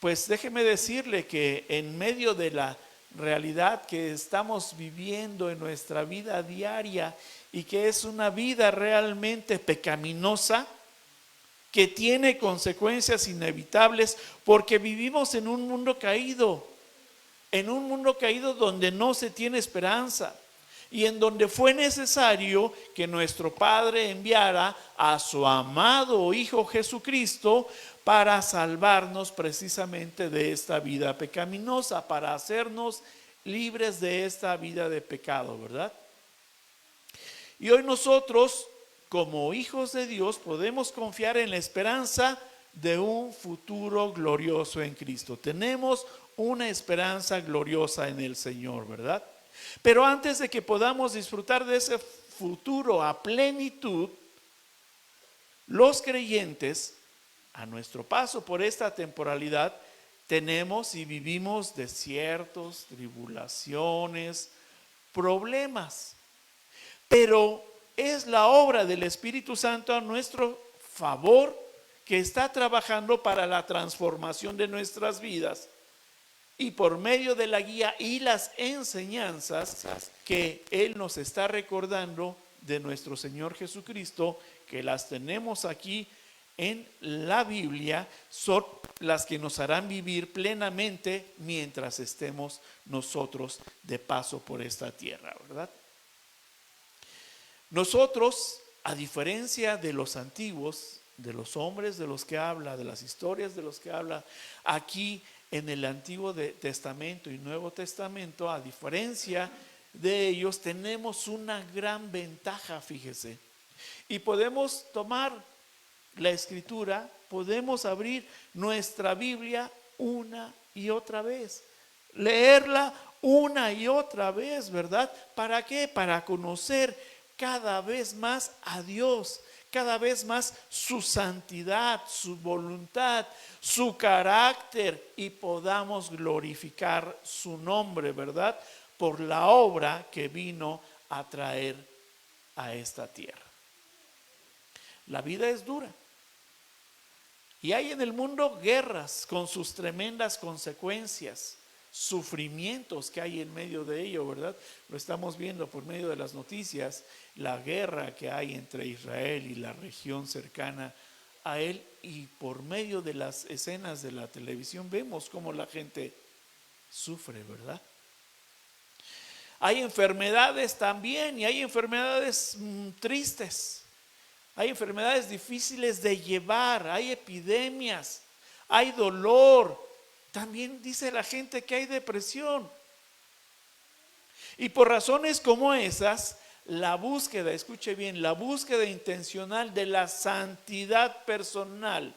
pues déjeme decirle que en medio de la realidad que estamos viviendo en nuestra vida diaria y que es una vida realmente pecaminosa, que tiene consecuencias inevitables porque vivimos en un mundo caído, donde no se tiene esperanza y en donde fue necesario que nuestro Padre enviara a su amado Hijo Jesucristo para salvarnos precisamente de esta vida pecaminosa, para hacernos libres de esta vida de pecado, ¿verdad? Y hoy nosotros, como hijos de Dios, podemos confiar en la esperanza de un futuro glorioso en Cristo. Tenemos una esperanza gloriosa en el Señor, ¿verdad? Pero antes de que podamos disfrutar de ese futuro a plenitud, los creyentes, a nuestro paso por esta temporalidad, tenemos y vivimos desiertos, tribulaciones, problemas. Pero es la obra del Espíritu Santo a nuestro favor que está trabajando para la transformación de nuestras vidas. Y por medio de la guía y las enseñanzas que Él nos está recordando de nuestro Señor Jesucristo, que las tenemos aquí en la Biblia, son las que nos harán vivir plenamente mientras estemos nosotros de paso por esta tierra, ¿verdad? Nosotros, a diferencia de los antiguos, de los hombres de los que habla, de las historias de los que habla, aquí en el Antiguo Testamento y Nuevo Testamento, a diferencia de ellos, tenemos una gran ventaja, fíjese. Y podemos tomar la Escritura, podemos abrir nuestra Biblia una y otra vez, leerla una y otra vez, ¿verdad? ¿Para qué? Para conocer cada vez más a Dios, cada vez más su santidad, su voluntad, su carácter, y podamos glorificar su nombre, ¿verdad? Por la obra que vino a traer a esta tierra. La vida es dura. Y hay en el mundo guerras con sus tremendas consecuencias, sufrimientos que hay en medio de ello, ¿verdad? Lo estamos viendo por medio de las noticias, la guerra que hay entre Israel y la región cercana a él, y por medio de las escenas de la televisión vemos cómo la gente sufre, ¿verdad? Hay enfermedades también, y hay enfermedades tristes. Hay enfermedades difíciles de llevar, hay epidemias, hay dolor. También dice la gente que hay depresión. Y por razones como esas, la búsqueda, escuche bien, la búsqueda intencional de la santidad personal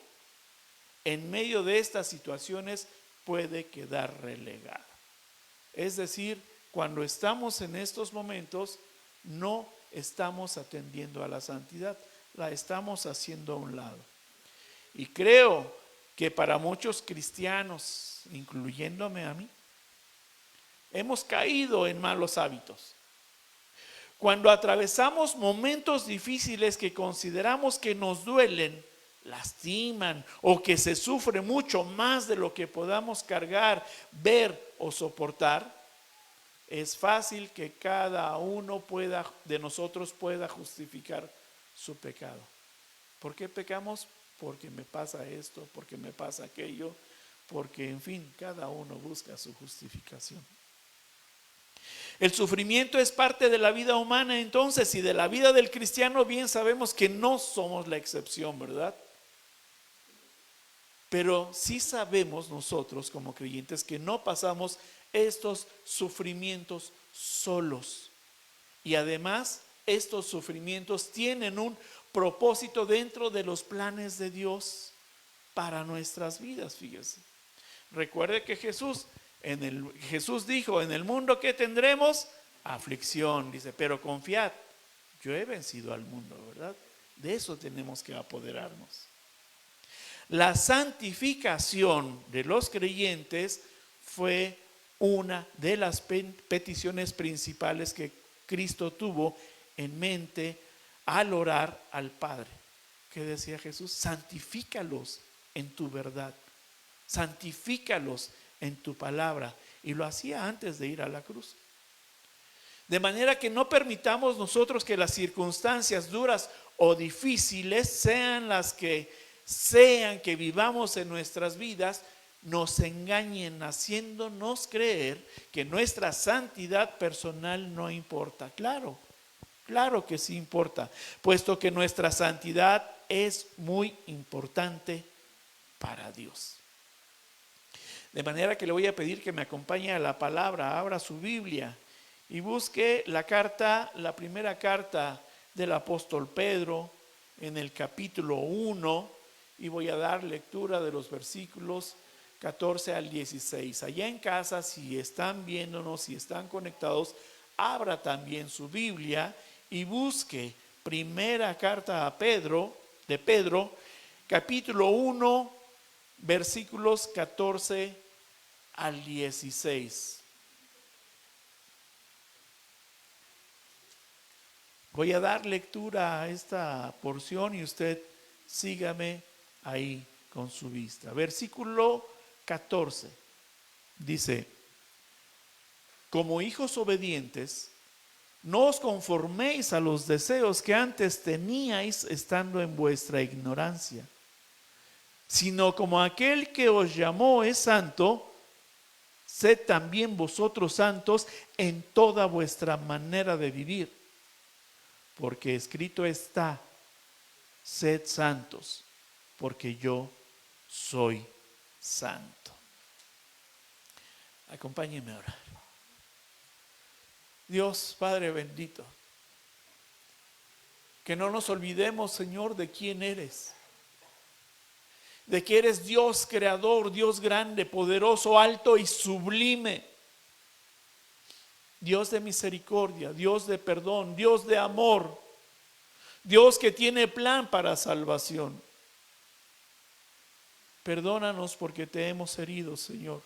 en medio de estas situaciones puede quedar relegada. Es decir, cuando estamos en estos momentos, no estamos atendiendo a la santidad, la estamos haciendo a un lado. Y creo que para muchos cristianos, incluyéndome a mí, hemos caído en malos hábitos. Cuando atravesamos momentos difíciles que consideramos que nos duelen, lastiman o que se sufre mucho más de lo que podamos cargar, ver o soportar, es fácil que cada uno de nosotros pueda justificar su pecado. ¿Por qué pecamos? Porque me pasa esto, porque me pasa aquello, porque en fin, cada uno busca su justificación. El sufrimiento es parte de la vida humana entonces, y de la vida del cristiano bien sabemos que no somos la excepción, ¿verdad? Pero sí sabemos nosotros como creyentes que no pasamos estos sufrimientos solos. Y además, estos sufrimientos tienen un propósito dentro de los planes de Dios para nuestras vidas, fíjese. Recuerde que Jesús dijo, en el mundo que tendremos aflicción, dice, pero confiad, yo he vencido al mundo, ¿verdad? De eso tenemos que apoderarnos. La santificación de los creyentes fue una de las peticiones principales que Cristo tuvo en mente al orar al Padre. ¿Qué decía Jesús? Santifícalos en tu verdad. santifícalos en tu palabra. Y lo hacía antes de ir a la cruz. De manera que no permitamos nosotros que las circunstancias duras o difíciles, sean las que sean que vivamos en nuestras vidas, nos engañen haciéndonos creer que nuestra santidad personal no importa. Claro, claro que sí importa, puesto que nuestra santidad es muy importante para Dios. De manera que le voy a pedir que me acompañe a la palabra, abra su Biblia y busque la primera carta del apóstol Pedro en el capítulo 1, y voy a dar lectura de los versículos 14 al 16. Allá en casa, si están viéndonos, si están conectados, abra también su Biblia y busque primera carta a Pedro, de Pedro, capítulo 1, versículos 14 al 16. Voy a dar lectura a esta porción y usted sígame ahí con su vista. Versículo 14 dice: como hijos obedientes, no os conforméis a los deseos que antes teníais estando en vuestra ignorancia, sino como aquel que os llamó es santo, sed también vosotros santos en toda vuestra manera de vivir. Porque escrito está: sed santos, porque yo soy santo. Acompáñenme a orar. Dios Padre bendito, que no nos olvidemos, Señor, de quién eres, de que eres Dios creador, Dios grande, poderoso, alto y sublime, Dios de misericordia, Dios de perdón, Dios de amor, Dios que tiene plan para salvación. Perdónanos porque te hemos herido, Señor,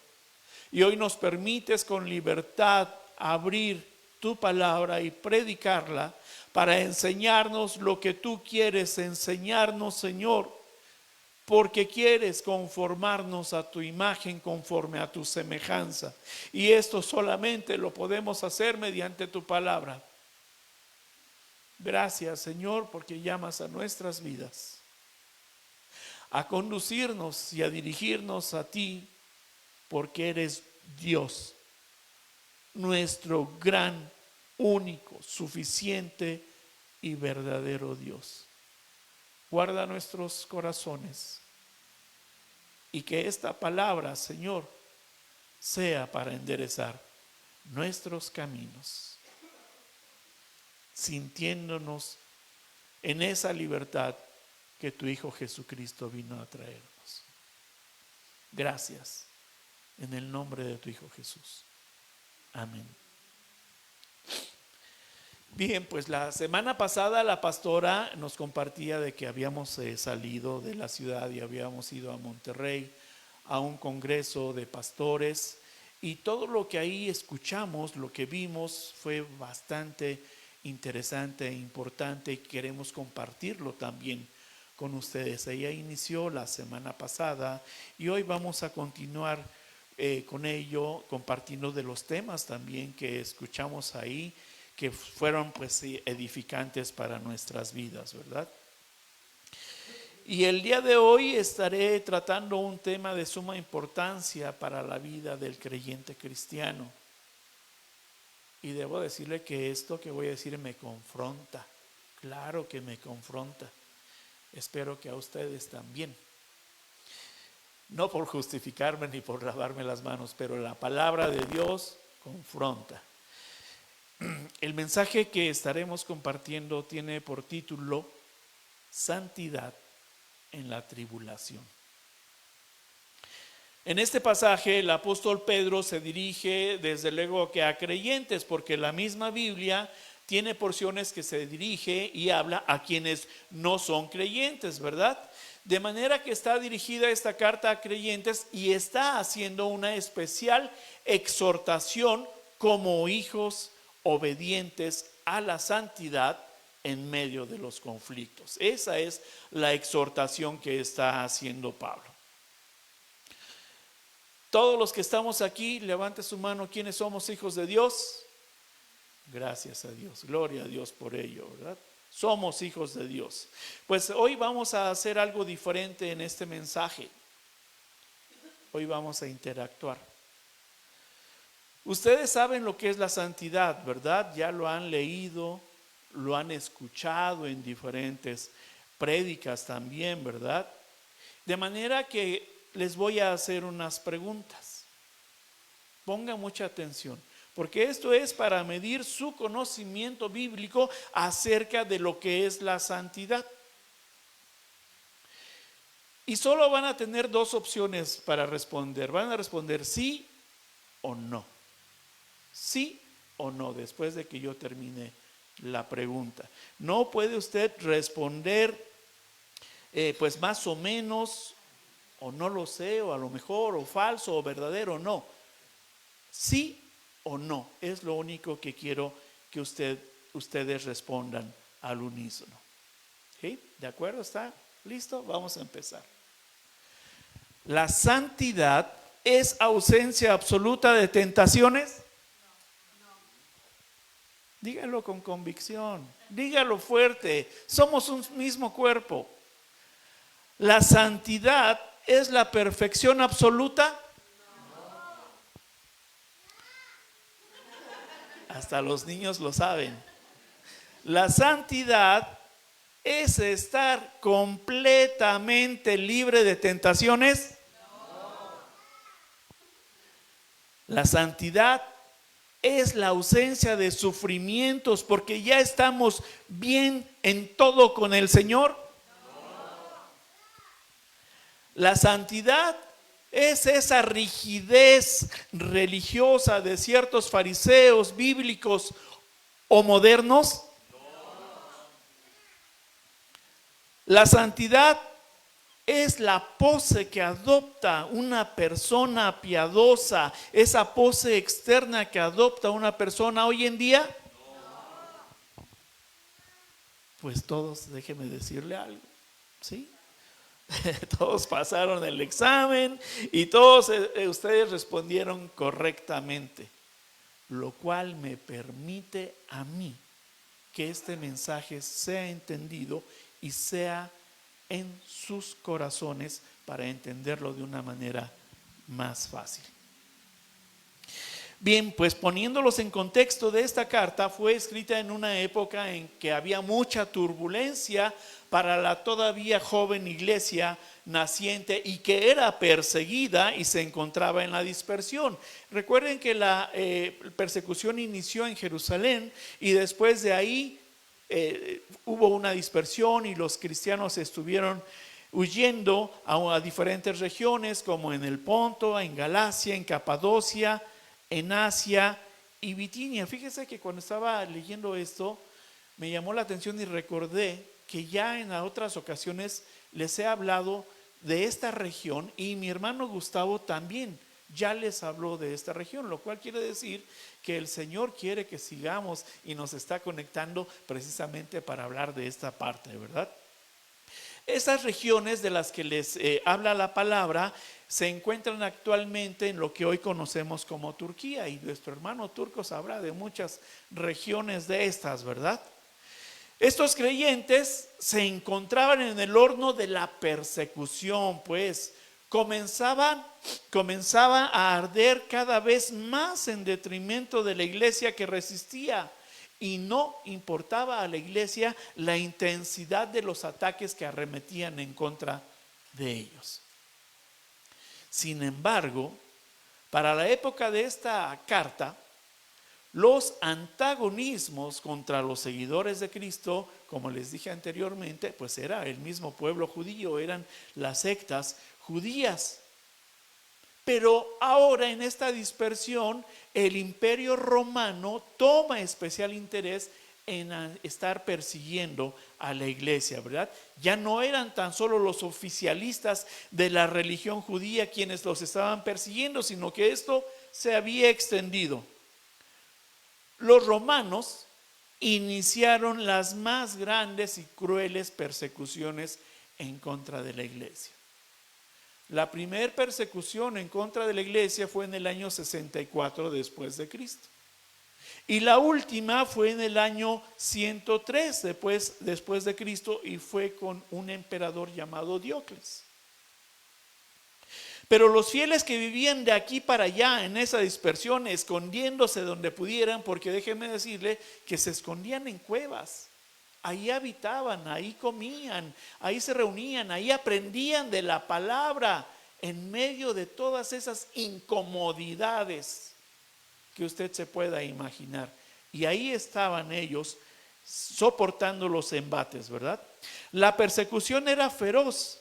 y hoy nos permites con libertad abrir tu palabra y predicarla para enseñarnos lo que tú quieres enseñarnos, Señor, porque quieres conformarnos a tu imagen conforme a tu semejanza. Y esto solamente lo podemos hacer mediante tu palabra. Gracias, Señor, porque llamas a nuestras vidas a conducirnos y a dirigirnos a ti, porque eres Dios, nuestro gran, único, suficiente y verdadero Dios. Guarda nuestros corazones y que esta palabra, Señor, sea para enderezar nuestros caminos, sintiéndonos en esa libertad que tu Hijo Jesucristo vino a traernos. Gracias, en el nombre de tu Hijo Jesús. Amén. Bien, pues la semana pasada la pastora nos compartía de que habíamos salido de la ciudad y habíamos ido a Monterrey a un congreso de pastores, y todo lo que ahí escuchamos, lo que vimos fue bastante interesante e importante, y queremos compartirlo también con ustedes. Ella inició la semana pasada y hoy vamos a continuar con ello, compartiendo de los temas también que escuchamos ahí, que fueron pues edificantes para nuestras vidas, ¿verdad? Y el día de hoy estaré tratando un tema de suma importancia para la vida del creyente cristiano. Y debo decirle que esto que voy a decir me confronta, claro que me confronta. Espero que a ustedes también. No por justificarme ni por lavarme las manos, pero la palabra de Dios confronta. El mensaje que estaremos compartiendo tiene por título Santidad en la tribulación. En este pasaje el apóstol Pedro se dirige desde luego que a creyentes, porque la misma Biblia tiene porciones que se dirige y habla a quienes no son creyentes, ¿verdad? De manera que está dirigida esta carta a creyentes y está haciendo una especial exhortación como hijos obedientes a la santidad en medio de los conflictos. Esa es la exhortación que está haciendo Pablo. Todos los que estamos aquí, levante su mano. ¿Quiénes somos hijos de Dios? Gracias a Dios, gloria a Dios por ello, ¿verdad? Somos hijos de Dios. Pues hoy vamos a hacer algo diferente en este mensaje. Hoy vamos a interactuar. Ustedes saben lo que es la santidad, ¿verdad? Ya lo han leído, lo han escuchado en diferentes prédicas también, ¿verdad? De manera que les voy a hacer unas preguntas. Pongan mucha atención, porque esto es para medir su conocimiento bíblico acerca de lo que es la santidad. Y solo van a tener dos opciones para responder. Van a responder sí o no. Sí o no, después de que yo termine la pregunta. No puede usted responder pues más o menos, o no lo sé, o a lo mejor, o falso, o verdadero, no. Sí o no, es lo único que quiero que ustedes respondan al unísono. ¿Sí? ¿De acuerdo? ¿Está listo? Vamos a empezar. ¿La santidad es ausencia absoluta de tentaciones? Dígalo con convicción, dígalo fuerte, somos un mismo cuerpo. ¿La santidad es la perfección absoluta? Hasta los niños lo saben. La santidad es estar completamente libre de tentaciones. La santidad es la ausencia de sufrimientos porque ya estamos bien en todo con el Señor. La santidad es esa rigidez religiosa de ciertos fariseos bíblicos o modernos. La santidad es la pose que adopta una persona piadosa, esa pose externa que adopta una persona hoy en día. Pues todos, déjeme decirle algo, ¿sí? Todos pasaron el examen y todos ustedes respondieron correctamente, lo cual me permite a mí que este mensaje sea entendido y sea en sus corazones para entenderlo de una manera más fácil. Bien, pues poniéndolos en contexto, de esta carta fue escrita en una época en que había mucha turbulencia para la todavía joven iglesia naciente y que era perseguida y se encontraba en la dispersión. Recuerden que la persecución inició en Jerusalén y después de ahí hubo una dispersión y los cristianos estuvieron huyendo a diferentes regiones como en el Ponto, en Galacia, en Capadocia, en Asia y Bitinia. Fíjese que cuando estaba leyendo esto me llamó la atención y recordé que ya en otras ocasiones les he hablado de esta región y mi hermano Gustavo también ya les habló de esta región, lo cual quiere decir que el Señor quiere que sigamos y nos está conectando precisamente para hablar de esta parte, ¿verdad? Esas regiones de las que les habla la palabra se encuentran actualmente en lo que hoy conocemos como Turquía, y nuestro hermano turco sabrá de muchas regiones de estas, ¿verdad? Estos creyentes se encontraban en el horno de la persecución, pues comenzaba a arder cada vez más en detrimento de la iglesia que resistía. Y no importaba a la iglesia la intensidad de los ataques que arremetían en contra de ellos. Sin embargo, para la época de esta carta, los antagonismos contra los seguidores de Cristo, como les dije anteriormente, pues era el mismo pueblo judío, eran las sectas judías. Pero ahora en esta dispersión, el imperio romano toma especial interés en estar persiguiendo a la iglesia, ¿verdad? Ya no eran tan solo los oficialistas de la religión judía quienes los estaban persiguiendo, sino que esto se había extendido. Los romanos iniciaron las más grandes y crueles persecuciones en contra de la iglesia. La primera persecución en contra de la iglesia fue en el año 64 después de Cristo. Y la última fue en el año 103 después de Cristo, y fue con un emperador llamado Diocles. Pero los fieles que vivían de aquí para allá en esa dispersión, escondiéndose donde pudieran, porque déjenme decirle que se escondían en cuevas. Ahí habitaban, ahí comían, ahí se reunían, ahí aprendían de la palabra en medio de todas esas incomodidades que usted se pueda imaginar. Y ahí estaban ellos soportando los embates, ¿verdad? La persecución era feroz.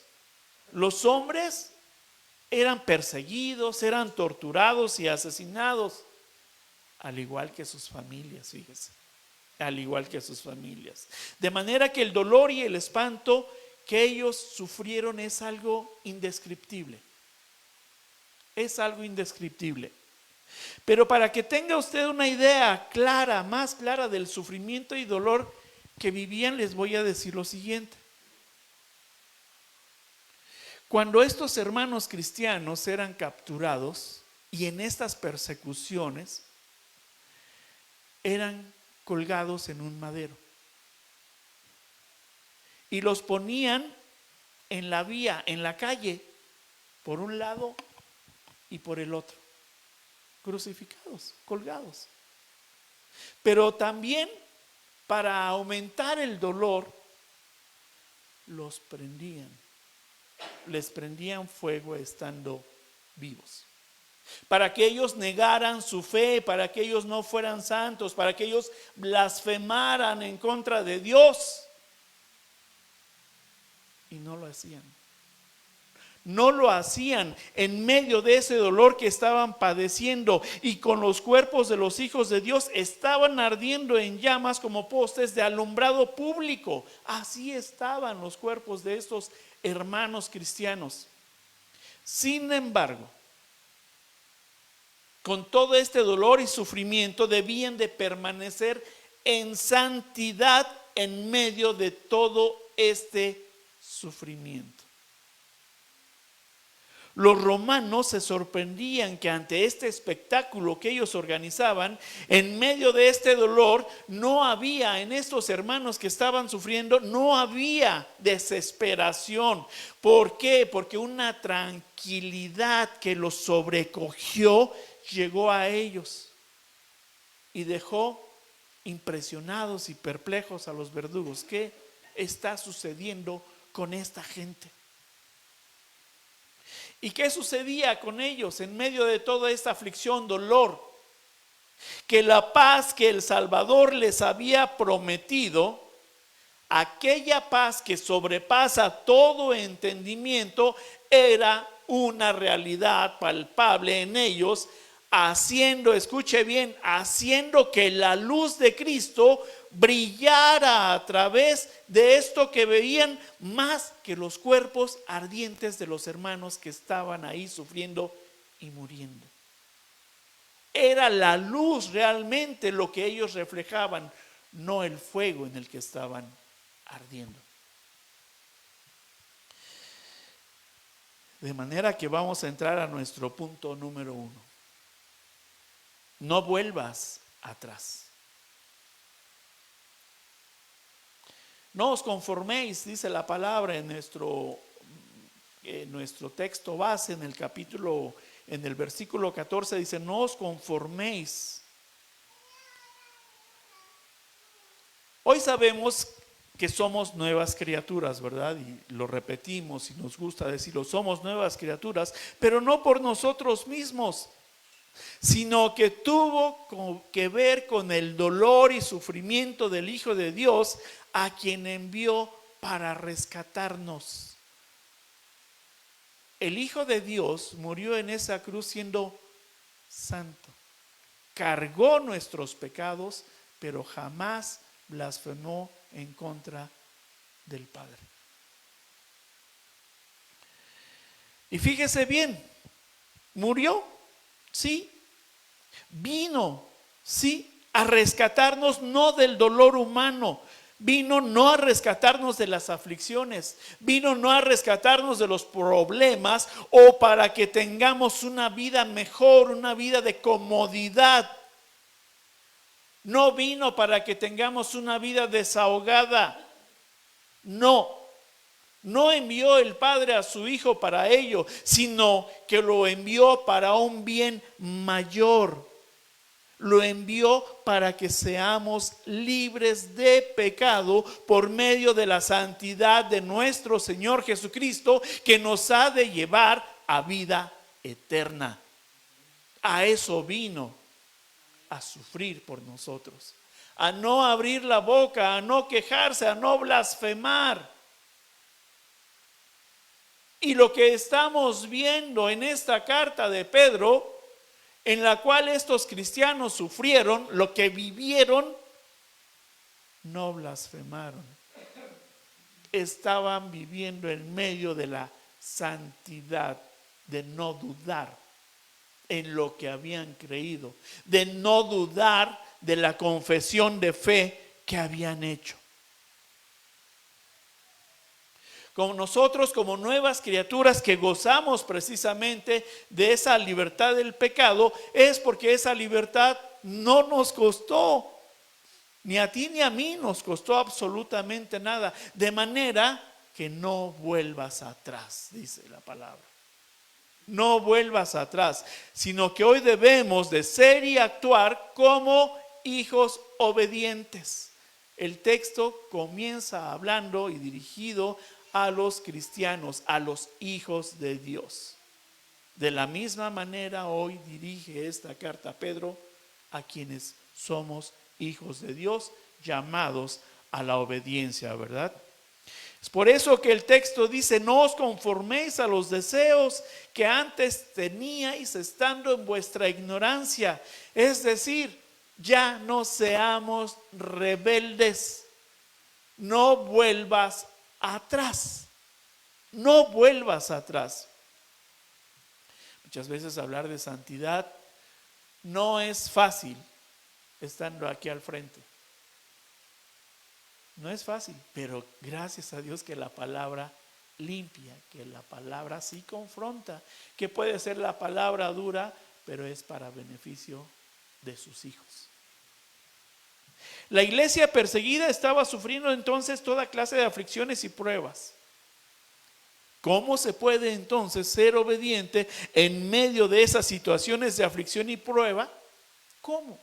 Los hombres eran perseguidos, eran torturados y asesinados, al igual que sus familias, fíjese. Al igual que sus familias. De manera que el dolor y el espanto que ellos sufrieron es algo indescriptible. Es algo indescriptible. Pero para que tenga usted una idea clara, más clara del sufrimiento y dolor que vivían, les voy a decir lo siguiente. Cuando estos hermanos cristianos eran capturados y en estas persecuciones eran colgados en un madero y los ponían en la vía, en la calle, por un lado y por el otro, crucificados, colgados. Pero también, para aumentar el dolor, los prendían, les prendían fuego estando vivos, para que ellos negaran su fe, para que ellos no fueran santos, para que ellos blasfemaran en contra de Dios. Y no lo hacían. No lo hacían en medio de ese dolor que estaban padeciendo, y con los cuerpos de los hijos de Dios estaban ardiendo en llamas como postes de alumbrado público. Así estaban los cuerpos de estos hermanos cristianos. Sin embargo, con todo este dolor y sufrimiento, debían de permanecer en santidad en medio de todo este sufrimiento. Los romanos se sorprendían que ante este espectáculo que ellos organizaban, en medio de este dolor, no había en estos hermanos que estaban sufriendo, no había desesperación. ¿Por qué? Porque una tranquilidad que los sobrecogió llegó a ellos y dejó impresionados y perplejos a los verdugos. ¿Qué está sucediendo con esta gente? ¿Y qué sucedía con ellos en medio de toda esta aflicción, dolor? Que la paz que el Salvador les había prometido, aquella paz que sobrepasa todo entendimiento, era una realidad palpable en ellos, haciendo, escuche bien, haciendo que la luz de Cristo brillara a través de esto que veían, más que los cuerpos ardientes de los hermanos que estaban ahí sufriendo y muriendo. Era la luz realmente lo que ellos reflejaban, no el fuego en el que estaban ardiendo. De manera que vamos a entrar a nuestro punto número 1. No vuelvas atrás. No os conforméis, dice la palabra en nuestro texto base, en el versículo 14, dice: no os conforméis. Hoy sabemos que somos nuevas criaturas, ¿verdad? Y lo repetimos y nos gusta decirlo, somos nuevas criaturas, pero no por nosotros mismos, sino que tuvo que ver con el dolor y sufrimiento del Hijo de Dios, a quien envió para rescatarnos. El Hijo de Dios murió en esa cruz siendo santo, cargó nuestros pecados, pero jamás blasfemó en contra del Padre. Y fíjese bien, murió, sí, vino, sí, a rescatarnos, no del dolor humano, vino no a rescatarnos de las aflicciones, vino no a rescatarnos de los problemas o para que tengamos una vida mejor, una vida de comodidad. No vino para que tengamos una vida desahogada. No envió el Padre a su Hijo para ello, sino que lo envió para un bien mayor. Lo envió para que seamos libres de pecado por medio de la santidad de nuestro Señor Jesucristo, que nos ha de llevar a vida eterna. A eso vino, a sufrir por nosotros, a no abrir la boca, a no quejarse, a no blasfemar. Y lo que estamos viendo en esta carta de Pedro, en la cual estos cristianos sufrieron, lo que vivieron, no blasfemaron. Estaban viviendo en medio de la santidad, de no dudar en lo que habían creído, de no dudar de la confesión de fe que habían hecho. Como nosotros, como nuevas criaturas que gozamos precisamente de esa libertad del pecado, es porque esa libertad no nos costó, ni a ti ni a mí nos costó absolutamente nada, de manera que no vuelvas atrás, dice la palabra. No vuelvas atrás, sino que hoy debemos de ser y actuar como hijos obedientes. El texto comienza hablando y dirigido a los cristianos, a los hijos de Dios. De la misma manera hoy dirige esta carta Pedro a quienes somos hijos de Dios, llamados a la obediencia, ¿verdad? Es por eso que el texto dice: no os conforméis a los deseos que antes teníais estando en vuestra ignorancia. Es decir, ya no seamos rebeldes. No vuelvas atrás. No vuelvas atrás. Muchas veces hablar de santidad no es fácil estando aquí al frente. No es fácil, pero gracias a Dios que la palabra limpia, que la palabra sí confronta, que puede ser la palabra dura, pero es para beneficio de sus hijos. La iglesia perseguida estaba sufriendo entonces toda clase de aflicciones y pruebas. ¿Cómo se puede entonces ser obediente en medio de esas situaciones de aflicción y prueba? ¿Cómo?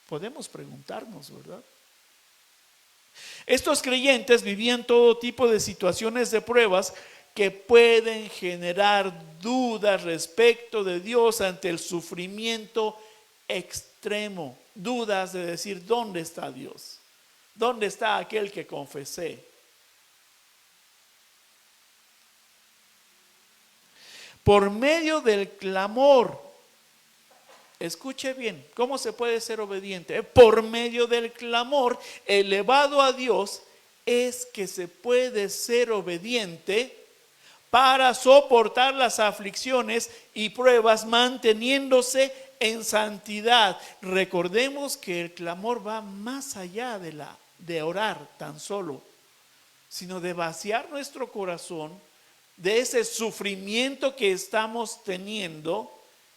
Podemos preguntarnos, ¿verdad? Estos creyentes vivían todo tipo de situaciones de pruebas que pueden generar dudas respecto de Dios ante el sufrimiento extremo. Dudas de decir: ¿dónde está Dios? ¿Dónde está aquel que confesé? Por medio del clamor. Escuche bien, ¿cómo se puede ser obediente? Por medio del clamor elevado a Dios es que se puede ser obediente para soportar las aflicciones y pruebas manteniéndose en santidad. Recordemos que el clamor va más allá de orar tan solo, sino de vaciar nuestro corazón de ese sufrimiento que estamos teniendo,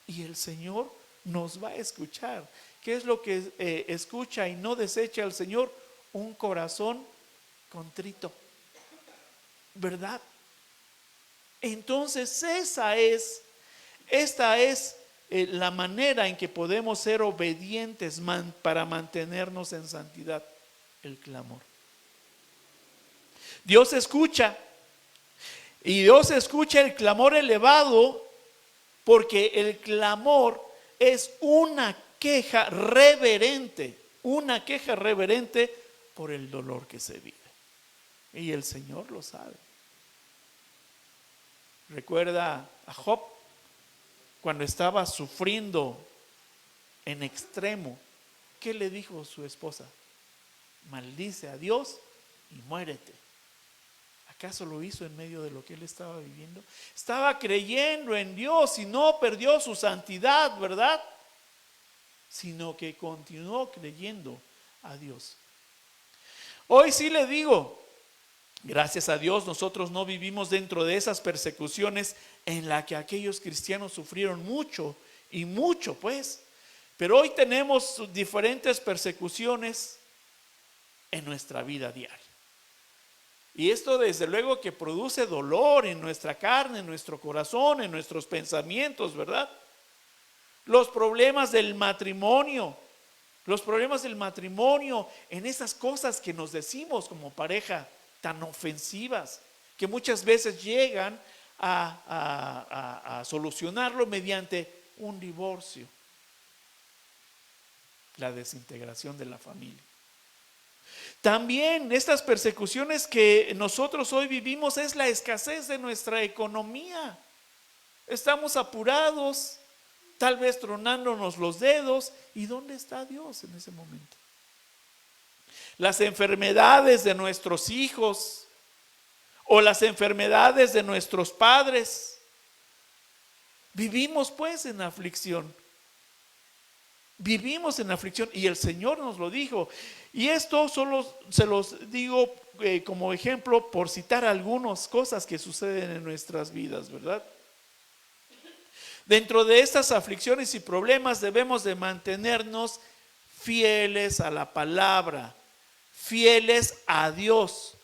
y el Señor nos va a escuchar. ¿Qué es lo que escucha y no desecha el Señor? Un corazón contrito, ¿verdad? Entonces esta es la manera en que podemos ser obedientes para mantenernos en santidad: el clamor. Dios escucha, y Dios escucha el clamor elevado, porque el clamor es una queja reverente por el dolor que se vive. Y el Señor lo sabe. Recuerda a Job cuando estaba sufriendo en extremo. ¿Qué le dijo su esposa? Maldice a Dios y muérete. ¿Acaso lo hizo en medio de lo que él estaba viviendo? Estaba creyendo en Dios y no perdió su santidad, ¿verdad? Sino que continuó creyendo a Dios. Hoy sí le digo, gracias a Dios nosotros no vivimos dentro de esas persecuciones en las que aquellos cristianos sufrieron mucho y mucho, pues. Pero hoy tenemos diferentes persecuciones en nuestra vida diaria. Y esto desde luego que produce dolor en nuestra carne, en nuestro corazón, en nuestros pensamientos, ¿verdad? Los problemas del matrimonio, en esas cosas que nos decimos como pareja tan ofensivas, que muchas veces llegan a solucionarlo mediante un divorcio, la desintegración de la familia. También estas persecuciones que nosotros hoy vivimos es la escasez de nuestra economía. Estamos apurados, tal vez tronándonos los dedos. ¿Y dónde está Dios en ese momento? Las enfermedades de nuestros hijos o las enfermedades de nuestros padres. Vivimos pues en aflicción. Vivimos en aflicción y el Señor nos lo dijo. Y esto solo se los digo como ejemplo por citar algunas cosas que suceden en nuestras vidas, ¿verdad? Dentro de estas aflicciones y problemas debemos de mantenernos fieles a la palabra, fieles a Dios.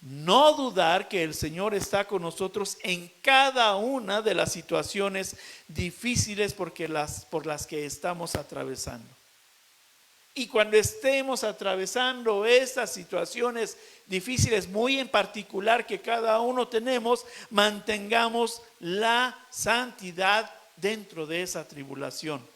No dudar que el Señor está con nosotros en cada una de las situaciones difíciles por las que estamos atravesando. Y cuando estemos atravesando estas situaciones difíciles, muy en particular que cada uno tenemos, mantengamos la santidad dentro de esa tribulación.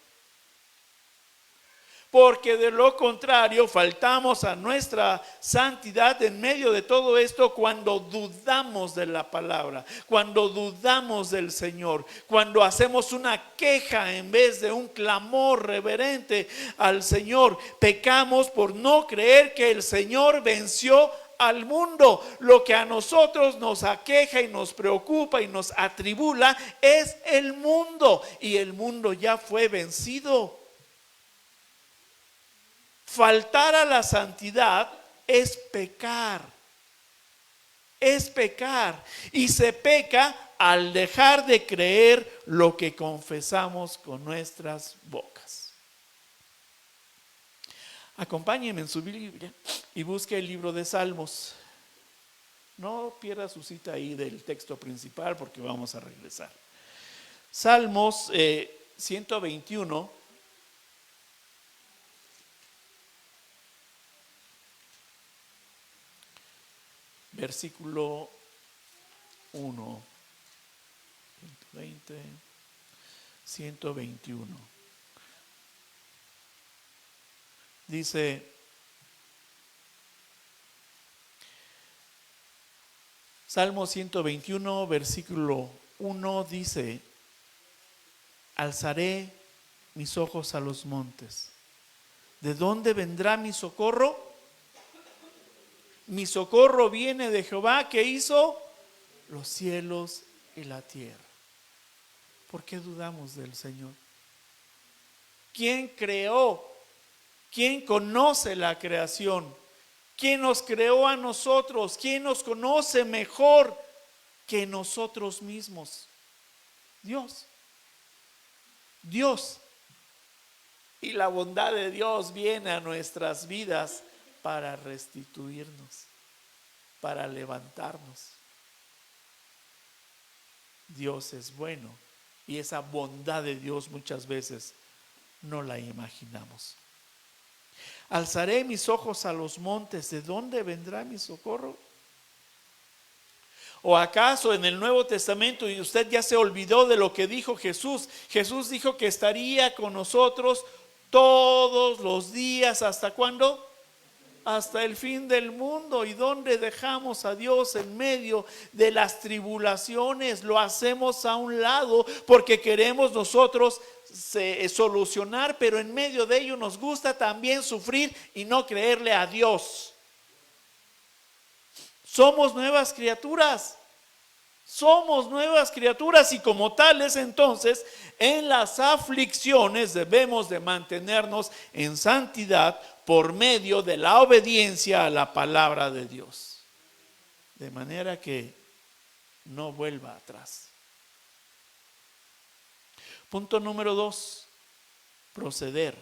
Porque de lo contrario faltamos a nuestra santidad en medio de todo esto cuando dudamos de la palabra, cuando dudamos del Señor, cuando hacemos una queja en vez de un clamor reverente al Señor. Pecamos por no creer que el Señor venció al mundo. Lo que a nosotros nos aqueja y nos preocupa y nos atribula es el mundo, y el mundo ya fue vencido. Faltar a la santidad es pecar, y se peca al dejar de creer lo que confesamos con nuestras bocas. Acompáñenme en su Biblia y busque el libro de Salmos. No pierda su cita ahí del texto principal porque vamos a regresar. Salmos 121. Versículo 1, 120, 121. Dice: Salmo 121, versículo 1 dice: alzaré mis ojos a los montes. ¿De dónde vendrá mi socorro? Mi socorro viene de Jehová, que hizo los cielos y la tierra. ¿Por qué dudamos del Señor? ¿Quién creó? ¿Quién conoce la creación? ¿Quién nos creó a nosotros? ¿Quién nos conoce mejor que nosotros mismos? Dios. Dios. Y la bondad de Dios viene a nuestras vidas para restituirnos, para levantarnos. Dios es bueno, y esa bondad de Dios muchas veces no la imaginamos. Alzaré mis ojos a los montes, ¿de dónde vendrá mi socorro? ¿O acaso en el Nuevo Testamento y usted ya se olvidó de lo que dijo Jesús? Jesús dijo que estaría con nosotros todos los días. ¿Hasta cuándo? Hasta el fin del mundo. ¿Y dónde dejamos a Dios en medio de las tribulaciones? Lo hacemos a un lado porque queremos nosotros solucionar, pero en medio de ello nos gusta también sufrir y no creerle a Dios. Somos nuevas criaturas. Somos nuevas criaturas, y como tales entonces en las aflicciones debemos de mantenernos en santidad, por medio de la obediencia a la palabra de Dios. De manera que no vuelva atrás. Punto número 2, proceder.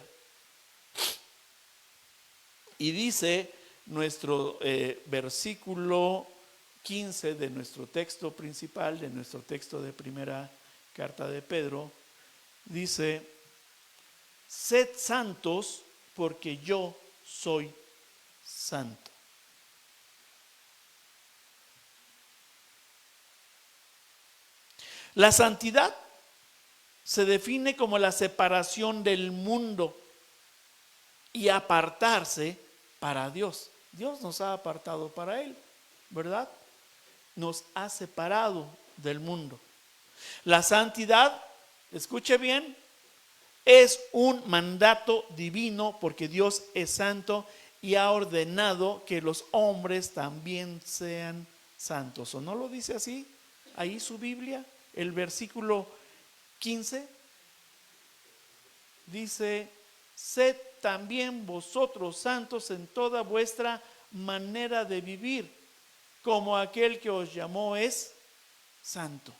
Y dice nuestro versículo 15 de nuestro texto principal, de nuestro texto de primera carta de Pedro, dice: sed santos porque yo soy santo. La santidad se define como la separación del mundo y apartarse para Dios. Dios nos ha apartado para Él, ¿verdad? Nos ha separado del mundo. La santidad, escuche bien, es un mandato divino porque Dios es santo y ha ordenado que los hombres también sean santos. ¿O no lo dice así ahí su Biblia? El versículo 15 dice: sed también vosotros santos en toda vuestra manera de vivir, como aquel que os llamó es santo.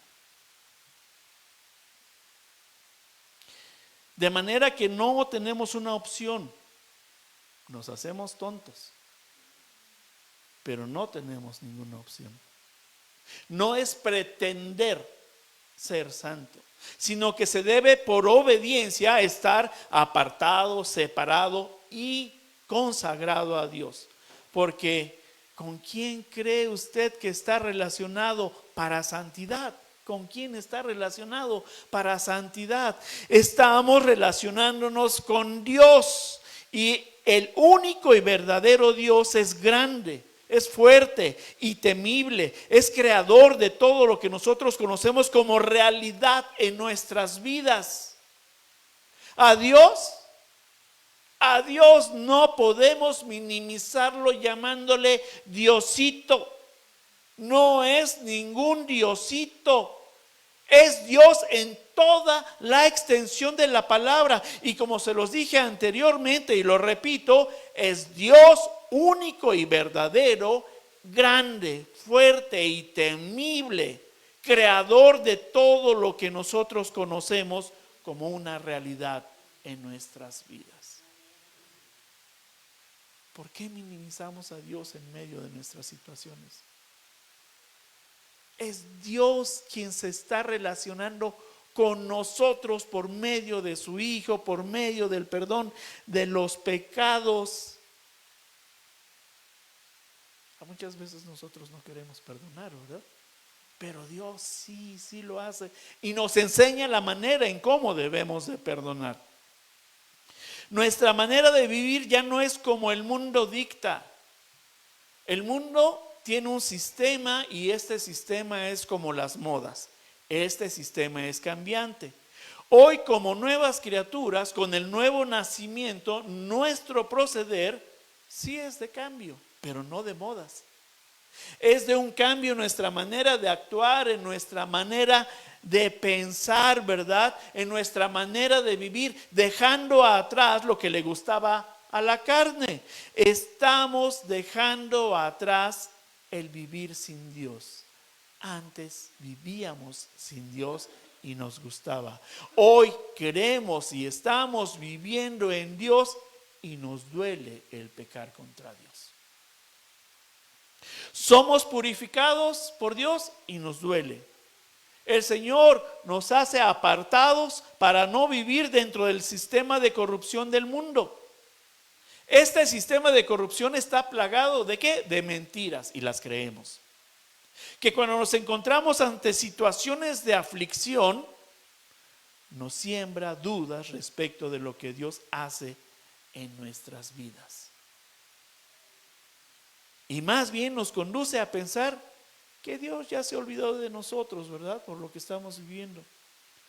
De manera que no tenemos una opción. Nos hacemos tontos, pero no tenemos ninguna opción. No es pretender ser santo, sino que se debe por obediencia estar apartado, separado y consagrado a Dios. Porque ¿con quién cree usted que está relacionado para santidad? ¿Con quién está relacionado para santidad? Estamos relacionándonos con Dios, y el único y verdadero Dios es grande, es fuerte y temible, es creador de todo lo que nosotros conocemos como realidad en nuestras vidas. A Dios no podemos minimizarlo llamándole Diosito. No es ningún Diosito. Es Dios en toda la extensión de la palabra. Y como se los dije anteriormente y lo repito, es Dios único y verdadero, grande, fuerte y temible, creador de todo lo que nosotros conocemos como una realidad en nuestras vidas. ¿Por qué minimizamos a Dios en medio de nuestras situaciones? Es Dios quien se está relacionando con nosotros por medio de su Hijo, por medio del perdón de los pecados. Muchas veces nosotros no queremos perdonar, ¿verdad? Pero Dios sí lo hace y nos enseña la manera en cómo debemos de perdonar. Nuestra manera de vivir ya no es como el mundo dicta. El mundo tiene un sistema y este sistema es como las modas. Este sistema es cambiante. Hoy, como nuevas criaturas, con el nuevo nacimiento, nuestro proceder sí es de cambio, pero no de modas. Es de un cambio en nuestra manera de actuar, en nuestra manera de pensar, ¿verdad? En nuestra manera de vivir, dejando atrás lo que le gustaba a la carne. Estamos dejando atrás el vivir sin Dios. Antes vivíamos sin Dios y nos gustaba. Hoy queremos y estamos viviendo en Dios y nos duele el pecar contra Dios. Somos purificados por Dios y nos duele. El Señor nos hace apartados para no vivir dentro del sistema de corrupción del mundo. Este sistema de corrupción está plagado ¿de qué? De mentiras, y las creemos. Que cuando nos encontramos ante situaciones de aflicción, nos siembra dudas respecto de lo que Dios hace en nuestras vidas. Y más bien nos conduce a pensar que Dios ya se olvidó de nosotros, ¿verdad? Por lo que estamos viviendo.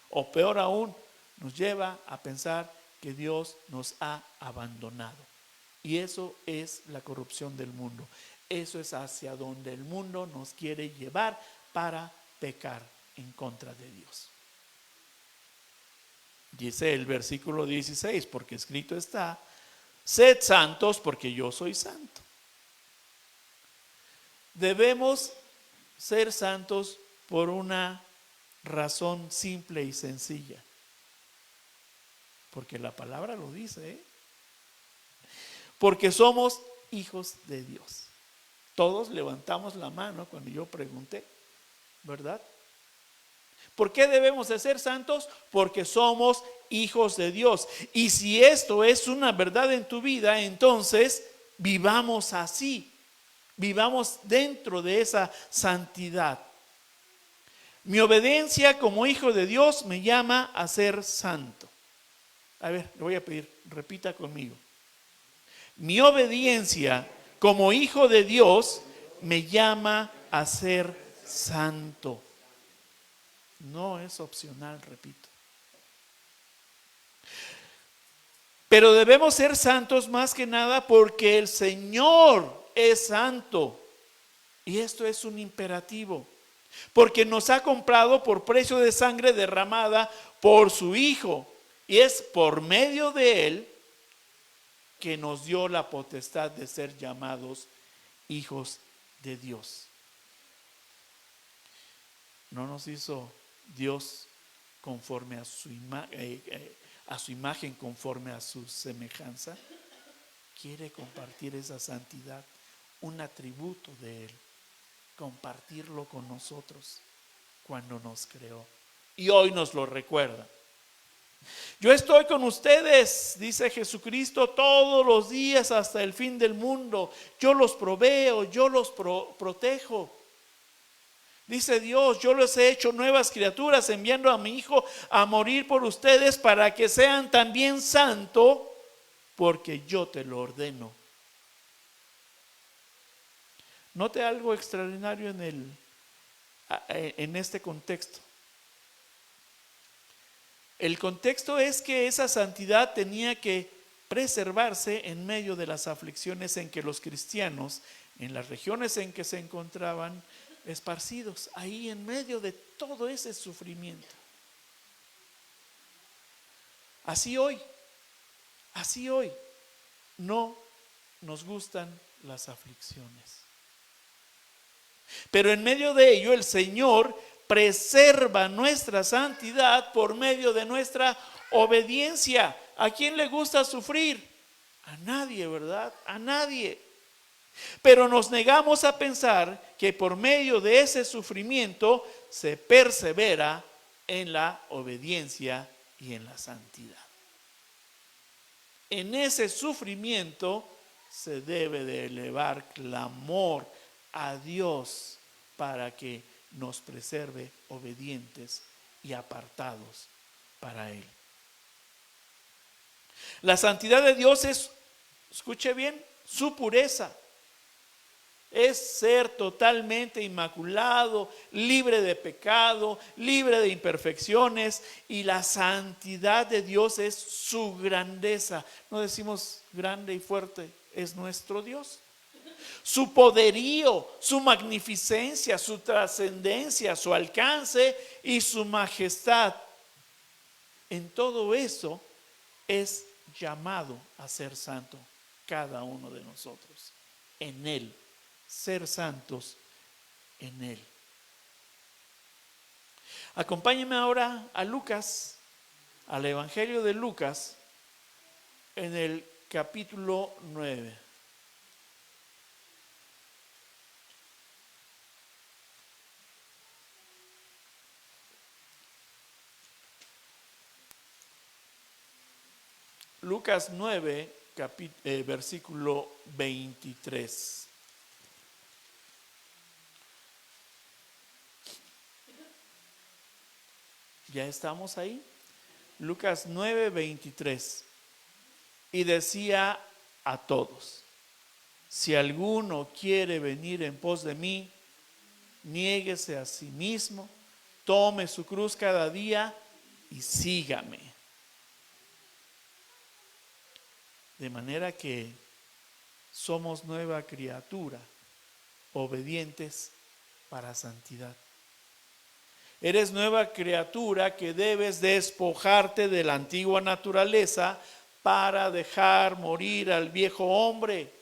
O peor aún, nos lleva a pensar que Dios nos ha abandonado. Y eso es la corrupción del mundo. Eso es hacia donde el mundo nos quiere llevar para pecar en contra de Dios. Dice el versículo 16, porque escrito está: Sed santos porque yo soy santo. Debemos ser santos por una razón simple y sencilla. Porque la palabra lo dice, ¿eh? Porque somos hijos de Dios. Todos levantamos la mano cuando yo pregunté, ¿verdad? ¿Por qué debemos de ser santos? Porque somos hijos de Dios. Y si esto es una verdad en tu vida, entonces vivamos así. Vivamos dentro de esa santidad. Mi obediencia como hijo de Dios me llama a ser santo. A ver, le voy a pedir, repita conmigo. Mi obediencia como hijo de Dios me llama a ser santo. No es opcional, repito. Pero debemos ser santos más que nada porque el Señor es santo. Y esto es un imperativo. Porque nos ha comprado por precio de sangre derramada por su Hijo. Y es por medio de Él que nos dio la potestad de ser llamados hijos de Dios. No nos hizo Dios conforme a su imagen, conforme a su semejanza. Quiere compartir esa santidad, un atributo de Él, compartirlo con nosotros cuando nos creó. Y hoy nos lo recuerda. Yo estoy con ustedes, dice Jesucristo, todos los días hasta el fin del mundo. Yo los proveo, yo los protejo. Dice Dios, yo les he hecho nuevas criaturas, enviando a mi Hijo a morir por ustedes para que sean también santos, porque yo te lo ordeno. Note algo extraordinario en este contexto. El contexto es que esa santidad tenía que preservarse en medio de las aflicciones en que los cristianos, en las regiones en que se encontraban esparcidos, ahí en medio de todo ese sufrimiento. Así hoy, no nos gustan las aflicciones. Pero en medio de ello el Señor preserva nuestra santidad por medio de nuestra obediencia. ¿A quién le gusta sufrir? A nadie, ¿verdad? A nadie. Pero nos negamos a pensar que por medio de ese sufrimiento se persevera en la obediencia y en la santidad. En ese sufrimiento se debe de elevar clamor a Dios para que nos preserve obedientes y apartados para Él. La santidad de Dios es, escuche bien, su pureza. Es ser totalmente inmaculado, libre de pecado, libre de imperfecciones, y la santidad de Dios es su grandeza. No decimos grande y fuerte, es nuestro Dios. Su poderío, su magnificencia, su trascendencia, su alcance y su majestad. En todo eso es llamado a ser santo cada uno de nosotros. En Él, ser santos en Él. Acompáñenme ahora a Lucas, al Evangelio de Lucas, en el capítulo 9. Lucas 9, versículo 23. ¿Ya estamos ahí? Lucas 9, 23. Y decía a todos: si alguno quiere venir en pos de mí, niéguese a sí mismo, tome su cruz cada día y sígame. De manera que somos nueva criatura, obedientes para santidad. Eres nueva criatura que debes despojarte de la antigua naturaleza para dejar morir al viejo hombre.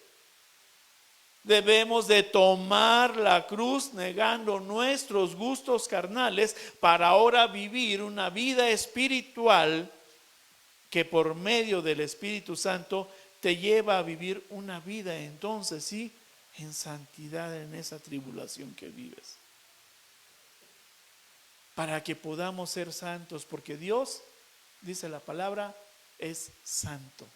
Debemos de tomar la cruz negando nuestros gustos carnales para ahora vivir una vida espiritual que por medio del Espíritu Santo te lleva a vivir una vida entonces sí en santidad en esa tribulación que vives. Para que podamos ser santos, porque Dios, dice la palabra, es santo.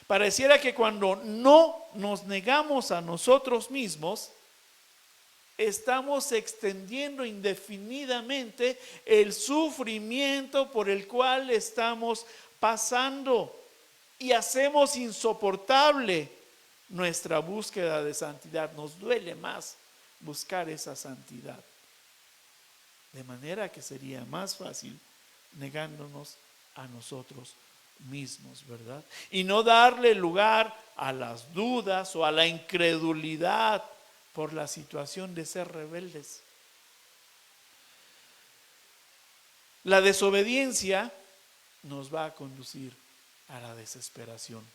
Pareciera que cuando no nos negamos a nosotros mismos, estamos extendiendo indefinidamente el sufrimiento por el cual estamos pasando y hacemos insoportable nuestra búsqueda de santidad. Nos duele más buscar esa santidad. De manera que sería más fácil negándonos a nosotros mismos, ¿verdad? Y no darle lugar a las dudas o a la incredulidad por la situación de ser rebeldes. La desobediencia nos va a conducir a la desesperación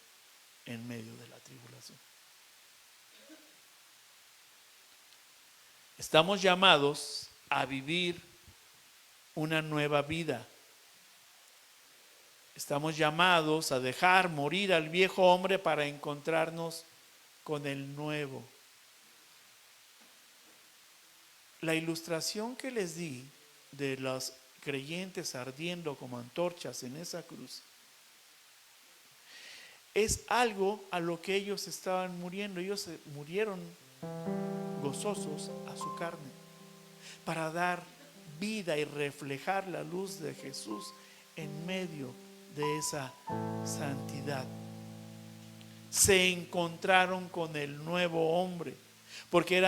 en medio de la tribulación. Estamos llamados a vivir una nueva vida. Estamos llamados a dejar morir al viejo hombre para encontrarnos con el nuevo. La ilustración que les di de los creyentes ardiendo como antorchas en esa cruz es algo a lo que ellos estaban muriendo. Ellos murieron gozosos a su carne para dar vida y reflejar la luz de Jesús en medio de esa santidad. Se encontraron con el nuevo hombre porque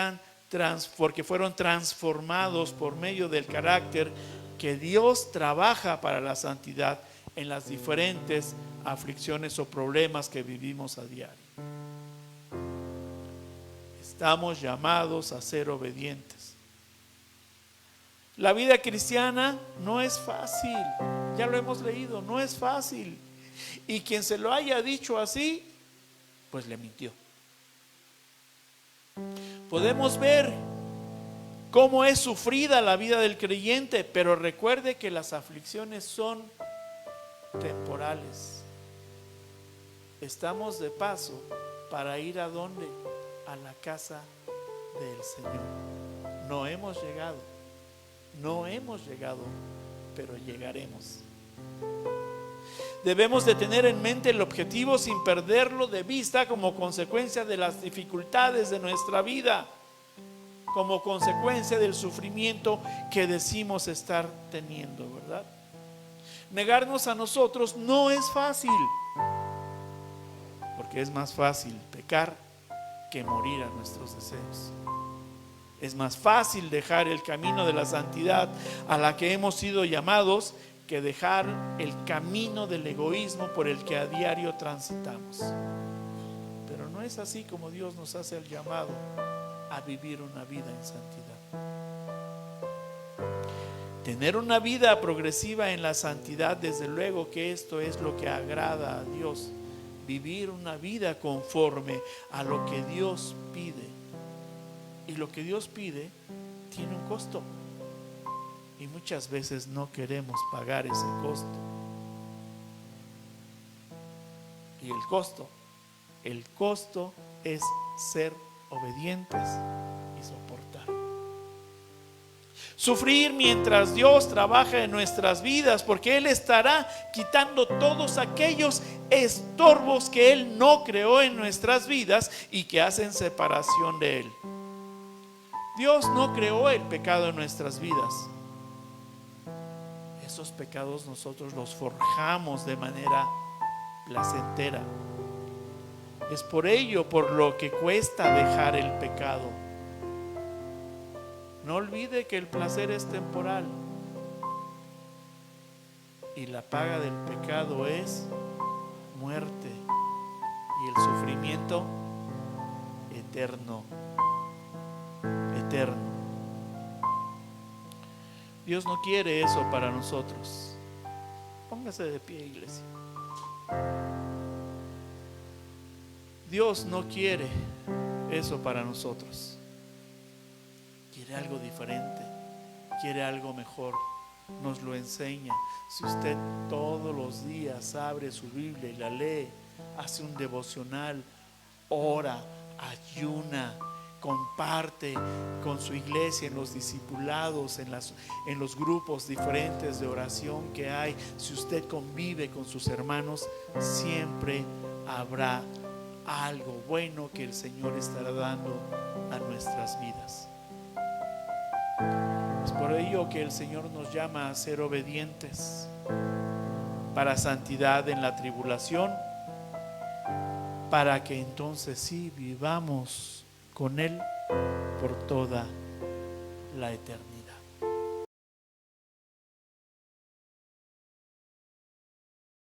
fueron transformados por medio del carácter que Dios trabaja para la santidad en las diferentes aflicciones o problemas que vivimos a diario. Estamos llamados a ser obedientes. La vida cristiana no es fácil, ya lo hemos leído, no es fácil. Y quien se lo haya dicho así, pues le mintió. Podemos ver cómo es sufrida la vida del creyente, pero recuerde que las aflicciones son temporales. Estamos de paso para ir ¿a dónde? A la casa del Señor. No hemos llegado, pero llegaremos. Debemos de tener en mente el objetivo sin perderlo de vista como consecuencia de las dificultades de nuestra vida, como consecuencia del sufrimiento que decimos estar teniendo, ¿verdad? Negarnos a nosotros no es fácil, porque es más fácil pecar que morir a nuestros deseos. Es más fácil dejar el camino de la santidad a la que hemos sido llamados que dejar el camino del egoísmo por el que a diario transitamos. Pero no es así como Dios nos hace el llamado a vivir una vida en santidad. Tener una vida progresiva en la santidad, desde luego que esto es lo que agrada a Dios. Vivir una vida conforme a lo que Dios pide. Y lo que Dios pide tiene un costo. Y muchas veces no queremos pagar ese costo. Y el costo es ser obedientes y soportar. Sufrir mientras Dios trabaja en nuestras vidas, porque Él estará quitando todos aquellos estorbos que Él no creó en nuestras vidas y que hacen separación de Él. Dios no creó el pecado en nuestras vidas. Esos pecados nosotros los forjamos de manera placentera. Es por ello por lo que cuesta dejar el pecado. No olvide que el placer es temporal y la paga del pecado es muerte y el sufrimiento eterno. Dios no quiere eso para nosotros. Póngase de pie, iglesia. Dios no quiere eso para nosotros. Quiere algo diferente, quiere algo mejor. Nos lo enseña. Si usted todos los días abre su Biblia y la lee, hace un devocional, ora, ayuna, comparte con su iglesia en los discipulados, en los grupos diferentes de oración que hay, si usted convive con sus hermanos, siempre habrá algo bueno que el Señor estará dando a nuestras vidas. Es por ello que el Señor nos llama a ser obedientes para santidad en la tribulación, para que entonces sí vivamos con Él por toda la eternidad.